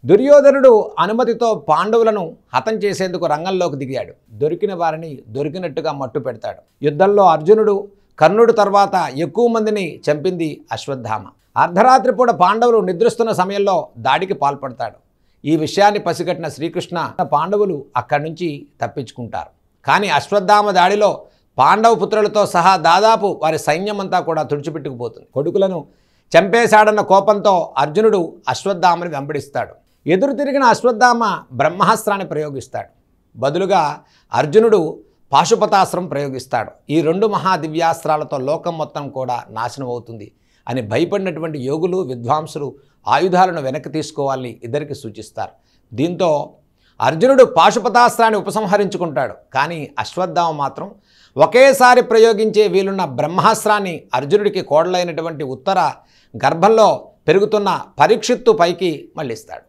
దుర్యోధనుడు అనుమతితో పాండవులను హతం చేసేందుకు రంగంలోకి దిగాడు. దొరికిన వారిని దొరికినట్టుగా మట్టు పెడతాడు. యుద్ధంలో అర్జునుడు, కర్ణుడు తర్వాత ఎక్కువ మందిని చంపింది అశ్వత్థామ. అర్ధరాత్రి పూట పాండవులు నిద్రిస్తున్న సమయంలో దాడికి పాల్పడతాడు. ఈ విషయాన్ని పసిగట్టిన శ్రీకృష్ణ పాండవులు అక్కడి నుంచి తప్పించుకుంటారు. కానీ అశ్వత్థామ దాడిలో పాండవ పుత్రులతో సహా దాదాపు వారి సైన్యమంతా కూడా తుడిచిపెట్టుకుపోతుంది. కొడుకులను చంపేశాడన్న కోపంతో అర్జునుడు అశ్వత్థామని వెంబడిస్తాడు. ఎదురు తిరిగిన అశ్వత్థామ బ్రహ్మాస్త్రాన్ని ప్రయోగిస్తాడు. బదులుగా అర్జునుడు పాశుపతాస్త్రం ప్రయోగిస్తాడు. ఈ రెండు మహాదివ్యాస్త్రాలతో లోకం మొత్తం కూడా నాశనం అవుతుంది అని భయపడినటువంటి యోగులు, విద్వాంసులు ఆయుధాలను వెనక్కి తీసుకోవాలని ఇద్దరికి సూచిస్తారు. దీంతో అర్జునుడు పాశుపతాస్త్రాన్ని ఉపసంహరించుకుంటాడు. కానీ అశ్వత్థామ మాత్రం ఒకేసారి ప్రయోగించే వీలున్న బ్రహ్మాస్త్రాన్ని అర్జునుడికి కోడలైనటువంటి ఉత్తర గర్భంలో పెరుగుతున్న పరీక్షిత్తు పైకి మళ్ళిస్తాడు.